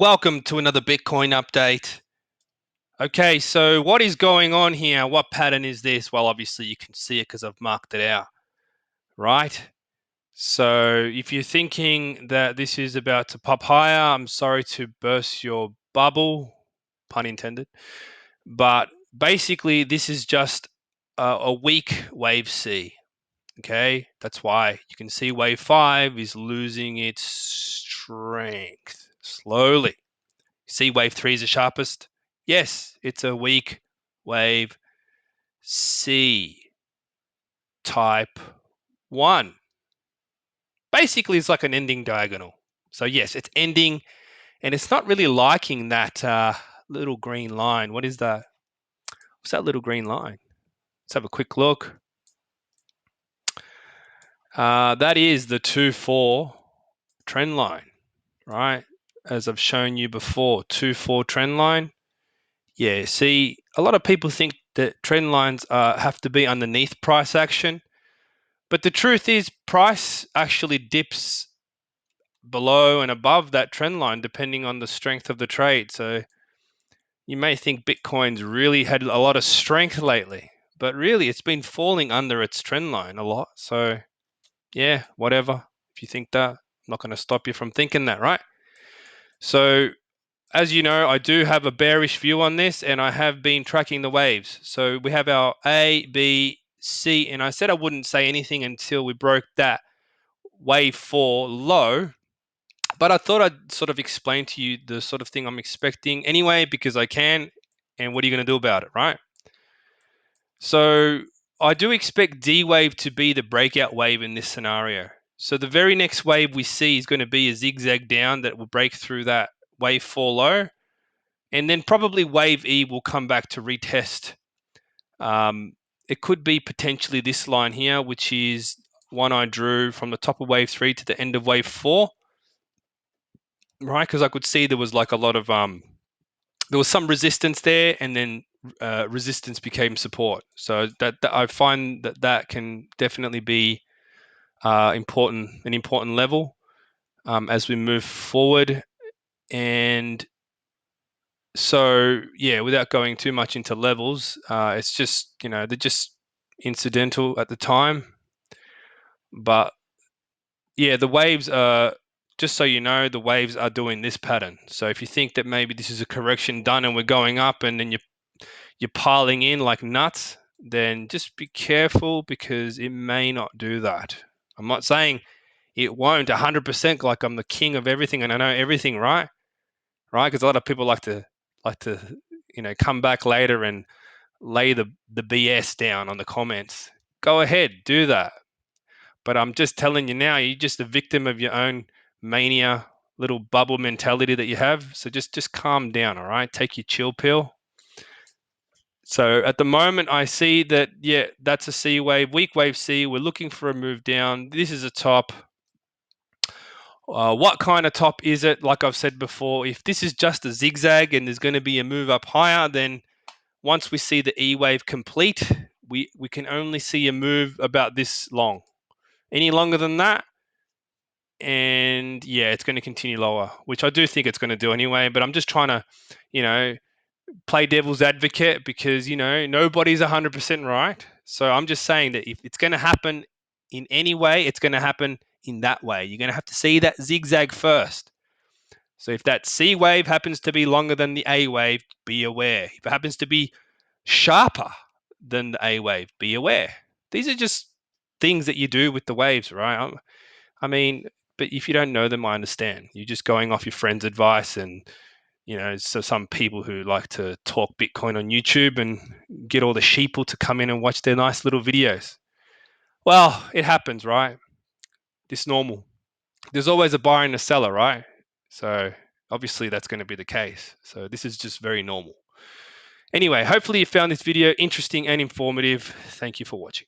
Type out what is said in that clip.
Welcome to another Bitcoin update. Okay, so what is going on here? What pattern is this? Well, obviously you can see it because I've marked it out, right? So if you're thinking that this is about to pop higher, I'm sorry to burst your bubble, pun intended. But basically, this is just a weak wave C. Okay, that's why you can see wave 5 is losing its strength slowly. See wave 3 is the sharpest? Yes, it's a weak wave C type 1. Basically, it's like an ending diagonal. So yes, it's ending, and it's not really liking that little green line. What is that? What's that little green line? Let's have a quick look. That is the 2-4 trend line, right? As I've shown you before, 2-4 trend line. Yeah, see, a lot of people think that trend lines have to be underneath price action, but the truth is price actually dips below and above that trend line depending on the strength of the trade. So you may think Bitcoin's really had a lot of strength lately, but really it's been falling under its trend line a lot. So yeah, whatever. If you think that, I'm not going to stop you from thinking that, right? So as you know, I do have a bearish view on this, and I have been tracking the waves. So we have our A, B, C, and I said I wouldn't say anything until we broke that wave 4 low. But I thought I'd sort of explain to you the sort of thing I'm expecting anyway, because I can, and what are you going to do about it, right? So I do expect D wave to be the breakout wave in this scenario. So the very next wave we see is going to be a zigzag down that will break through that wave 4 low. And then probably wave E will come back to retest. It could be potentially this line here, which is one I drew from the top of wave 3 to the end of wave 4, right? Because I could see there was like a lot of there was some resistance there, and then resistance became support. So that I find that can definitely be an important level as we move forward. And so yeah, without going too much into levels, it's just, they're just incidental at the time. But yeah, the waves are, just so you know, the waves are doing this pattern. So if you think that maybe this is a correction done and we're going up, and then you're piling in like nuts, then just be careful, because it may not do that. I'm not saying it won't 100% like I'm the king of everything and I know everything, right? Because a lot of people like to come back later and lay the BS down on the comments. Go ahead, do that. But I'm just telling you now, you're just a victim of your own mania, little bubble mentality that you have. So just calm down, all right? Take your chill pill. So at the moment, I see that, yeah, that's a C wave, weak wave C. We're looking for a move down. This is a top. What kind of top is it? Like I've said before, if this is just a zigzag and there's going to be a move up higher, then once we see the E wave complete, we can only see a move about this long. Any longer than that, and yeah, it's going to continue lower, which I do think it's going to do anyway. But I'm just trying to, play devil's advocate, because nobody's 100% right. So I'm just saying that if it's going to happen in any way, it's going to happen in that way. You're going to have to see that zigzag first. So if that C wave happens to be longer than the A wave, be aware. If it happens to be sharper than the A wave, be aware. These are just things that you do with the waves, right? I mean, but if you don't know them, I understand. You're just going off your friend's advice, and so some people who like to talk Bitcoin on YouTube and get all the sheeple to come in and watch their nice little videos. Well, it happens, right? It's normal. There's always a buyer and a seller, right? So obviously that's going to be the case. So this is just very normal. Anyway, hopefully you found this video interesting and informative. Thank you for watching.